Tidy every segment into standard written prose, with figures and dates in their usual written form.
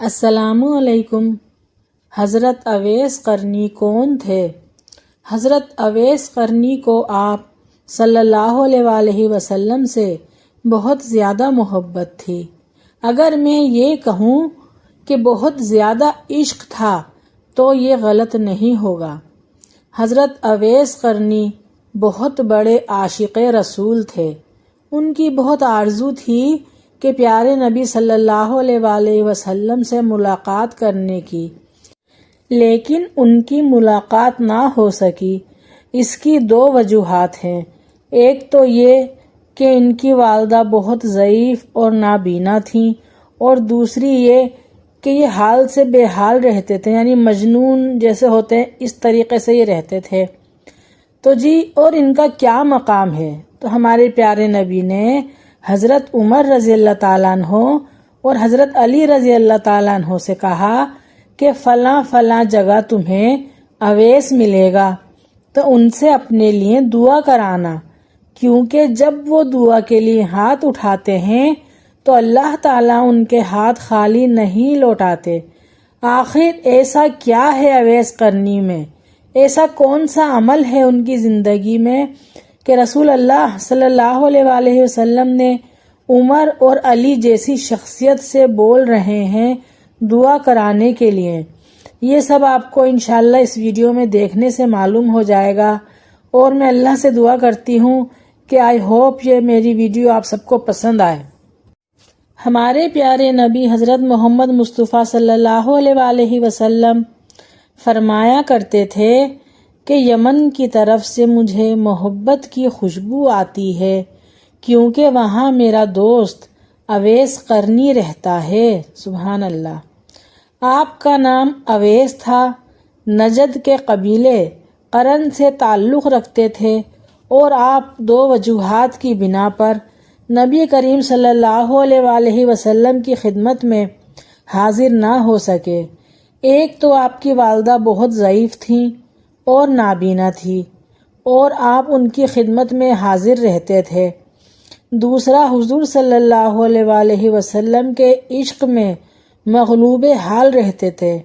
السلام علیکم۔ حضرت اویس قرنی کون تھے؟ حضرت اویس قرنی کو آپ صلی اللہ علیہ وآلہ وسلم سے بہت زیادہ محبت تھی۔ اگر میں یہ کہوں کہ بہت زیادہ عشق تھا تو یہ غلط نہیں ہوگا۔ حضرت اویس قرنی بہت بڑے عاشق رسول تھے۔ ان کی بہت آرزو تھی کہ پیارے نبی صلی اللہ علیہ وآلہ وسلم سے ملاقات کرنے کی، لیکن ان کی ملاقات نہ ہو سکی۔ اس کی دو وجوہات ہیں۔ ایک تو یہ کہ ان کی والدہ بہت ضعیف اور نابینا تھیں، اور دوسری یہ کہ یہ حال سے بے حال رہتے تھے، یعنی مجنون جیسے ہوتے ہیں اس طریقے سے یہ رہتے تھے۔ تو اور ان کا کیا مقام ہے؟ تو ہمارے پیارے نبی نے حضرت عمر رضی اللہ تعالیٰ عنہ اور حضرت علی رضی اللہ تعالیٰ عنہ سے کہا کہ فلاں فلاں جگہ تمہیں اویس ملے گا، تو ان سے اپنے لیے دعا کرانا، کیونکہ جب وہ دعا کے لیے ہاتھ اٹھاتے ہیں تو اللہ تعالیٰ ان کے ہاتھ خالی نہیں لوٹاتے۔ آخر ایسا کیا ہے اویس قرنی میں؟ ایسا کون سا عمل ہے ان کی زندگی میں کہ رسول اللہ صلی اللہ علیہ وآلہ وسلم نے عمر اور علی جیسی شخصیت سے بول رہے ہیں دعا کرانے کے لیے؟ یہ سب آپ کو انشاءاللہ اس ویڈیو میں دیکھنے سے معلوم ہو جائے گا، اور میں اللہ سے دعا کرتی ہوں کہ آئی ہوپ یہ میری ویڈیو آپ سب کو پسند آئے۔ ہمارے پیارے نبی حضرت محمد مصطفیٰ صلی اللہ علیہ وآلہ وسلم فرمایا کرتے تھے کہ یمن کی طرف سے مجھے محبت کی خوشبو آتی ہے، کیونکہ وہاں میرا دوست اویس قرنی رہتا ہے۔ سبحان اللہ۔ آپ کا نام اویس تھا، نجد کے قبیلے قرن سے تعلق رکھتے تھے، اور آپ دو وجوہات کی بنا پر نبی کریم صلی اللہ علیہ وآلہ وسلم کی خدمت میں حاضر نہ ہو سکے۔ ایک تو آپ کی والدہ بہت ضعیف تھیں اور نابینا تھی، اور آپ ان کی خدمت میں حاضر رہتے تھے۔ دوسرا، حضور صلی اللہ علیہ وآلہ وسلم کے عشق میں مغلوب حال رہتے تھے۔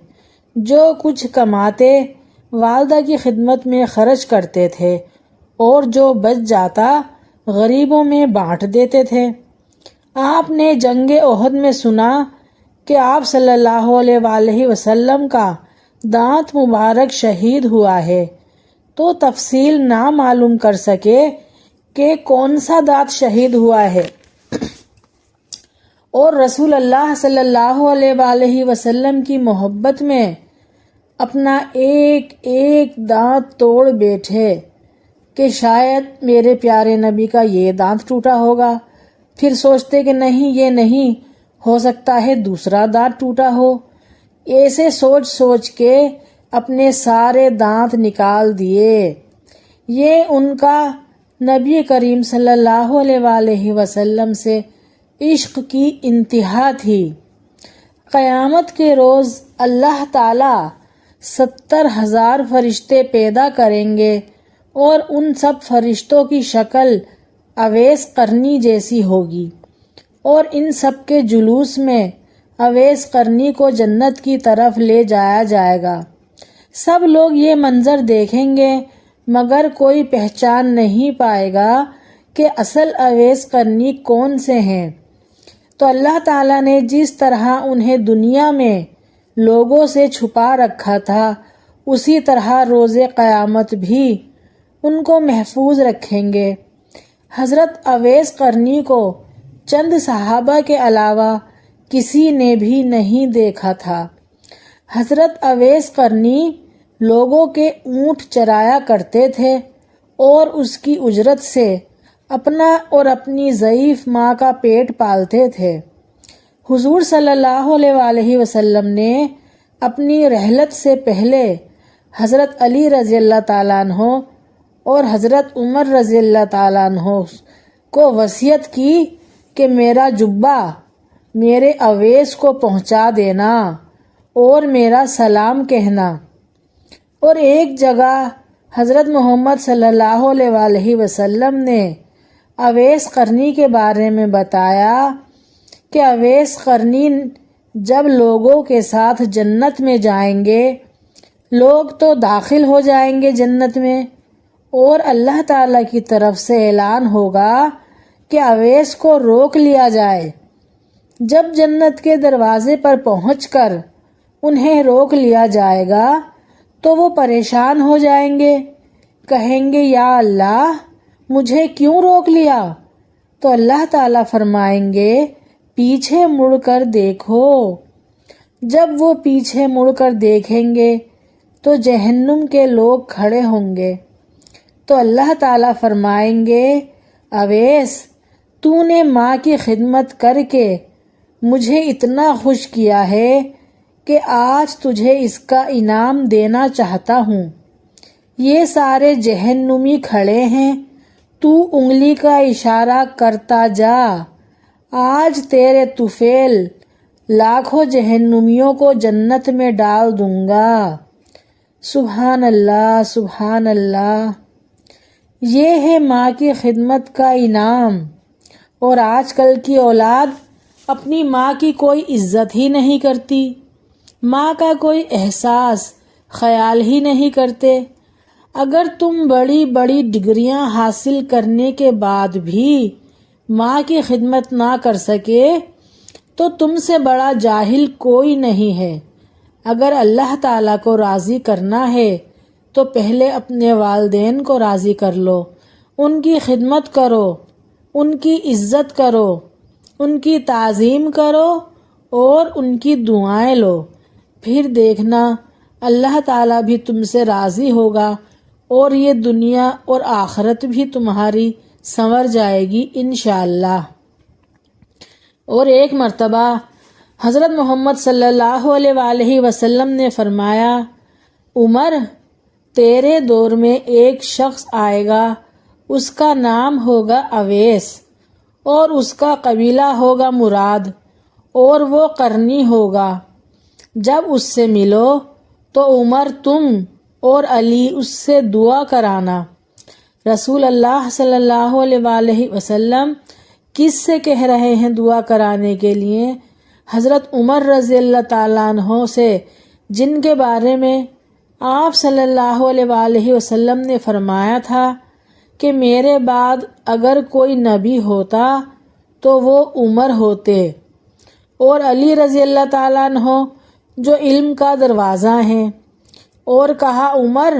جو کچھ کماتے والدہ کی خدمت میں خرچ کرتے تھے، اور جو بچ جاتا غریبوں میں بانٹ دیتے تھے۔ آپ نے جنگ احد میں سنا کہ آپ صلی اللہ علیہ وآلہ وسلم کا دانت مبارک شہید ہوا ہے، تو تفصیل نہ معلوم کر سکے کہ کون سا دانت شہید ہوا ہے، اور رسول اللہ صلی اللہ علیہ وآلہ وسلم کی محبت میں اپنا ایک ایک دانت توڑ بیٹھے کہ شاید میرے پیارے نبی کا یہ دانت ٹوٹا ہوگا، پھر سوچتے کہ نہیں یہ نہیں ہو سکتا ہے دوسرا دانت ٹوٹا ہو۔ ایسے سوچ سوچ کے اپنے سارے دانت نکال دیے۔ یہ ان کا نبی کریم صلی اللہ علیہ وآلہ وسلم سے عشق کی انتہا تھی۔ قیامت کے روز اللہ تعالی 70,000 فرشتے پیدا کریں گے، اور ان سب فرشتوں کی شکل اویس قرنی جیسی ہوگی، اور ان سب کے جلوس میں اویس قرنی کو جنت کی طرف لے جایا جائے گا۔ سب لوگ یہ منظر دیکھیں گے، مگر کوئی پہچان نہیں پائے گا کہ اصل اویس قرنی کون سے ہیں۔ تو اللہ تعالیٰ نے جس طرح انہیں دنیا میں لوگوں سے چھپا رکھا تھا، اسی طرح روز قیامت بھی ان کو محفوظ رکھیں گے۔ حضرت اویس قرنی کو چند صحابہ کے علاوہ کسی نے بھی نہیں دیکھا تھا۔ حضرت اویس قرنی لوگوں کے اونٹ چرایا کرتے تھے، اور اس کی اجرت سے اپنا اور اپنی ضعیف ماں کا پیٹ پالتے تھے۔ حضور صلی اللہ علیہ وآلہ وسلم نے اپنی رحلت سے پہلے حضرت علی رضی اللہ تعالیٰ عنہ اور حضرت عمر رضی اللہ تعالیٰ عنہ کو وصیت کی کہ میرا جبہ میرے اویس کو پہنچا دینا اور میرا سلام کہنا۔ اور ایک جگہ حضرت محمد صلی اللہ علیہ وآلہ وسلم نے اویس قرنی کے بارے میں بتایا کہ اویس قرنی جب لوگوں کے ساتھ جنت میں جائیں گے، لوگ تو داخل ہو جائیں گے جنت میں، اور اللہ تعالیٰ کی طرف سے اعلان ہوگا کہ اویس کو روک لیا جائے۔ جب جنت کے دروازے پر پہنچ کر انہیں روک لیا جائے گا تو وہ پریشان ہو جائیں گے، کہیں گے یا اللہ مجھے کیوں روک لیا؟ تو اللہ تعالیٰ فرمائیں گے پیچھے مڑ کر دیکھو۔ جب وہ پیچھے مڑ کر دیکھیں گے تو جہنم کے لوگ کھڑے ہوں گے، تو اللہ تعالیٰ فرمائیں گے اویس تو نے ماں کی خدمت کر کے مجھے اتنا خوش کیا ہے کہ آج تجھے اس کا انعام دینا چاہتا ہوں۔ یہ سارے جہنمی کھڑے ہیں، تو انگلی کا اشارہ کرتا جا، آج تیرے طفیل لاکھوں جہنمیوں کو جنت میں ڈال دوں گا۔ سبحان اللہ، سبحان اللہ۔ یہ ہے ماں کی خدمت کا انعام۔ اور آج کل کی اولاد اپنی ماں کی کوئی عزت ہی نہیں کرتی، ماں کا کوئی احساس خیال ہی نہیں کرتے۔ اگر تم بڑی بڑی ڈگریاں حاصل کرنے کے بعد بھی ماں کی خدمت نہ کر سکے تو تم سے بڑا جاہل کوئی نہیں ہے۔ اگر اللہ تعالیٰ کو راضی کرنا ہے تو پہلے اپنے والدین کو راضی کر لو، ان کی خدمت کرو، ان کی عزت کرو، ان کی تعظیم کرو اور ان کی دعائیں لو، پھر دیکھنا اللہ تعالیٰ بھی تم سے راضی ہوگا اور یہ دنیا اور آخرت بھی تمہاری سنور جائے گی انشاءاللہ۔ اور ایک مرتبہ حضرت محمد صلی اللہ علیہ وآلہ وسلم نے فرمایا عمر تیرے دور میں ایک شخص آئے گا، اس کا نام ہوگا اویس اور اس کا قبیلہ ہوگا مراد اور وہ قرنی ہوگا۔ جب اس سے ملو تو عمر تم اور علی اس سے دعا کرانا۔ رسول اللہ صلی اللہ علیہ وآلہ وسلم کس سے کہہ رہے ہیں دعا کرانے کے لیے؟ حضرت عمر رضی اللہ تعالیٰ عنہ سے، جن کے بارے میں آپ صلی اللہ علیہ وآلہ وسلم نے فرمایا تھا کہ میرے بعد اگر کوئی نبی ہوتا تو وہ عمر ہوتے، اور علی رضی اللہ تعالیٰ عنہ جو علم کا دروازہ ہیں۔ اور کہا عمر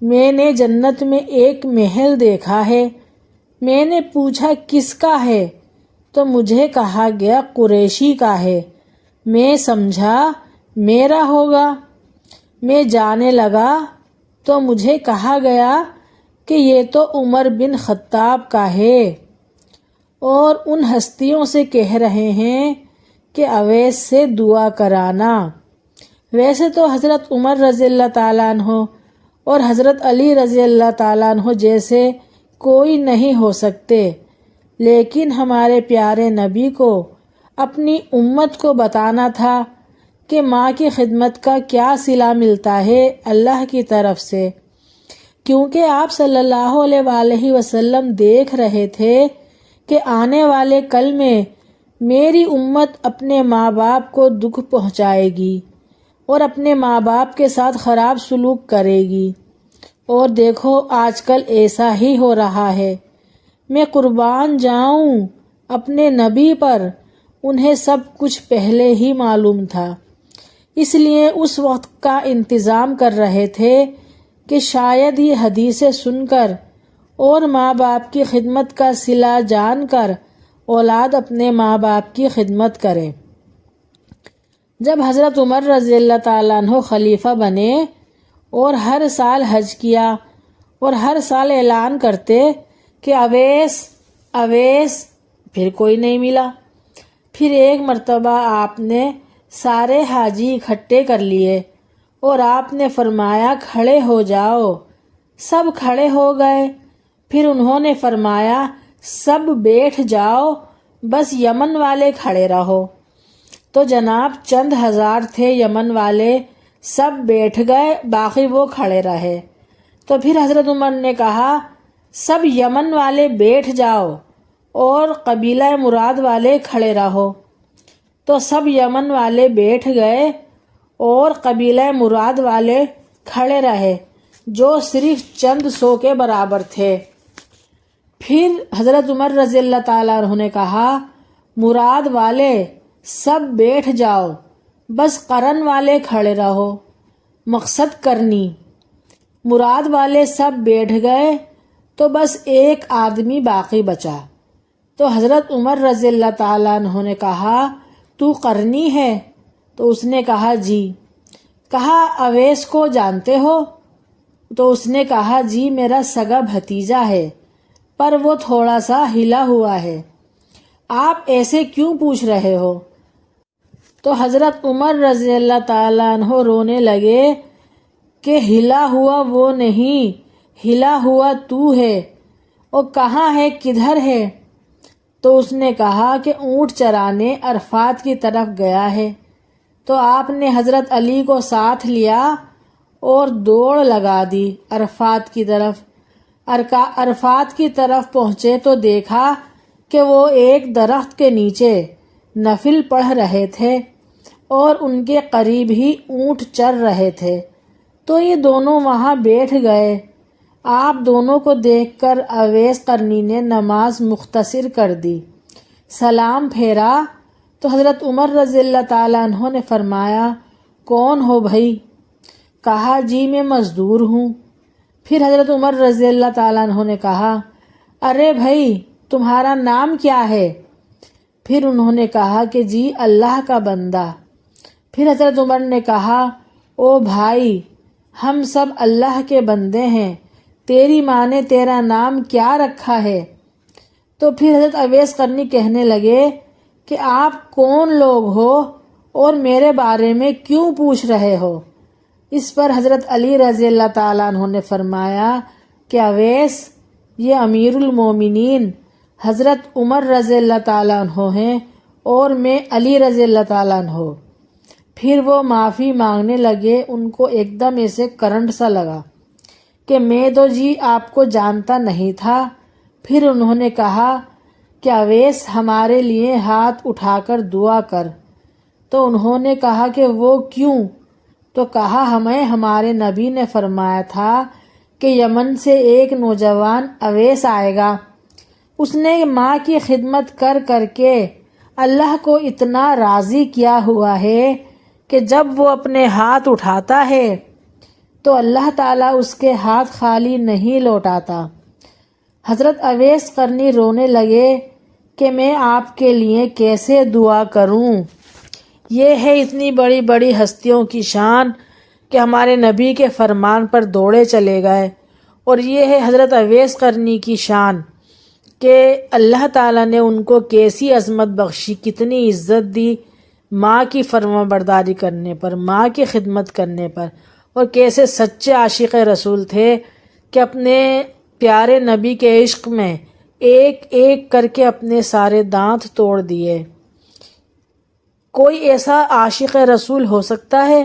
میں نے جنت میں ایک محل دیکھا ہے، میں نے پوچھا کس کا ہے تو مجھے کہا گیا قریشی کا ہے، میں سمجھا میرا ہوگا۔ میں جانے لگا تو مجھے کہا گیا کہ یہ تو عمر بن خطاب کا ہے، اور ان ہستیوں سے کہہ رہے ہیں کہ اویس سے دعا کرانا۔ ویسے تو حضرت عمر رضی اللہ تعالیٰ عنہ اور حضرت علی رضی اللہ تعالیٰ عنہ جیسے کوئی نہیں ہو سکتے، لیکن ہمارے پیارے نبی کو اپنی امت کو بتانا تھا کہ ماں کی خدمت کا کیا صلہ ملتا ہے اللہ کی طرف سے، کیونکہ آپ صلی اللہ علیہ وآلہ وسلم دیکھ رہے تھے کہ آنے والے کل میں میری امت اپنے ماں باپ کو دکھ پہنچائے گی اور اپنے ماں باپ کے ساتھ خراب سلوک کرے گی، اور دیکھو آج کل ایسا ہی ہو رہا ہے۔ میں قربان جاؤں اپنے نبی پر، انہیں سب کچھ پہلے ہی معلوم تھا، اس لیے اس وقت کا انتظام کر رہے تھے کہ شاید یہ حدیثیں سن کر اور ماں باپ کی خدمت کا صلہ جان کر اولاد اپنے ماں باپ کی خدمت کرے۔ جب حضرت عمر رضی اللہ تعالیٰ عنہ خلیفہ بنے اور ہر سال حج کیا اور ہر سال اعلان کرتے کہ اویس اویس، پھر کوئی نہیں ملا۔ پھر ایک مرتبہ آپ نے سارے حاجی اکٹھے کر لیے اور آپ نے فرمایا کھڑے ہو جاؤ، سب کھڑے ہو گئے۔ پھر انہوں نے فرمایا سب بیٹھ جاؤ، بس یمن والے کھڑے رہو۔ تو جناب چند ہزار تھے یمن والے، سب بیٹھ گئے، باقی وہ کھڑے رہے۔ تو پھر حضرت عمر نے کہا سب یمن والے بیٹھ جاؤ اور قبیلہ مراد والے کھڑے رہو۔ تو سب یمن والے بیٹھ گئے اور قبیلہ مراد والے کھڑے رہے جو صرف چند سو کے برابر تھے۔ پھر حضرت عمر رضی اللہ تعالیٰ عنہ نے کہا، مراد والے سب بیٹھ جاؤ، بس قرن والے کھڑے رہو، مقصد کرنی۔ مراد والے سب بیٹھ گئے تو بس ایک آدمی باقی بچا۔ تو حضرت عمر رضی اللہ تعالیٰ عنہ نے کہا، تو قرنی ہے؟ تو اس نے کہا جی۔ کہا اویس کو جانتے ہو؟ تو اس نے کہا جی میرا سگا بھتیجا ہے، پر وہ تھوڑا سا ہلا ہوا ہے۔ آپ ایسے کیوں پوچھ رہے ہو؟ تو حضرت عمر رضی اللہ تعالیٰ عنہ رونے لگے کہ ہلا ہوا وہ نہیں، ہلا ہوا تو ہے۔ وہ کہاں ہے، کدھر ہے؟ تو اس نے کہا کہ اونٹ چرانے عرفات کی طرف گیا ہے۔ تو آپ نے حضرت علی کو ساتھ لیا اور دوڑ لگا دی عرفات کی طرف۔ عرفات کی طرف پہنچے تو دیکھا کہ وہ ایک درخت کے نیچے نفل پڑھ رہے تھے اور ان کے قریب ہی اونٹ چر رہے تھے۔ تو یہ دونوں وہاں بیٹھ گئے۔ آپ دونوں کو دیکھ کر اویس قرنی نے نماز مختصر کر دی، سلام پھیرا تو حضرت عمر رضی اللہ تعالیٰ عنہ نے فرمایا، کون ہو بھائی؟ کہا جی میں مزدور ہوں۔ پھر حضرت عمر رضی اللہ تعالیٰ عنہ نے کہا، ارے بھائی تمہارا نام کیا ہے؟ پھر انہوں نے کہا کہ جی اللہ کا بندہ۔ پھر حضرت عمر نے کہا، او بھائی ہم سب اللہ کے بندے ہیں، تیری ماں نے تیرا نام کیا رکھا ہے؟ تو پھر حضرت اویس قرنی کہنے لگے کہ آپ کون لوگ ہو اور میرے بارے میں کیوں پوچھ رہے ہو؟ اس پر حضرت علی رضی اللہ تعالیٰ عنہ نے فرمایا کہ اویس یہ امیر المومنین حضرت عمر رضی اللہ تعالیٰ عنہ ہیں اور میں علی رضی اللہ تعالیٰ عنہ۔ پھر وہ معافی مانگنے لگے۔ ان کو ایک دم ایسے کرنٹ سا لگا کہ میں تو جی آپ کو جانتا نہیں تھا۔ پھر انہوں نے کہا کہ اویس ہمارے لیے ہاتھ اٹھا کر دعا کر۔ تو انہوں نے کہا کہ وہ کیوں؟ تو کہا ہمیں ہمارے نبی نے فرمایا تھا کہ یمن سے ایک نوجوان اویس آئے گا، اس نے ماں کی خدمت کر کر کے اللہ کو اتنا راضی کیا ہوا ہے کہ جب وہ اپنے ہاتھ اٹھاتا ہے تو اللہ تعالیٰ اس کے ہاتھ خالی نہیں لوٹاتا۔ حضرت اویس قرنی رونے لگے کہ میں آپ کے لیے کیسے دعا کروں؟ یہ ہے اتنی بڑی بڑی ہستیوں کی شان کہ ہمارے نبی کے فرمان پر دوڑے چلے گئے، اور یہ ہے حضرت اویس قرنی کی شان کہ اللہ تعالیٰ نے ان کو کیسی عظمت بخشی، کتنی عزت دی ماں کی فرما برداری کرنے پر، ماں کی خدمت کرنے پر، اور کیسے سچے عاشق رسول تھے کہ اپنے پیارے نبی کے عشق میں ایک ایک کر کے اپنے سارے دانت توڑ دیے۔ کوئی ایسا عاشق رسول ہو سکتا ہے؟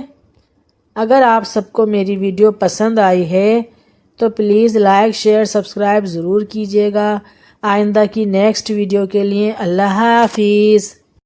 اگر آپ سب کو میری ویڈیو پسند آئی ہے تو پلیز لائک شیئر سبسکرائب ضرور کیجیے گا۔ آئندہ کی نیکسٹ ویڈیو کے لیے اللہ حافظ۔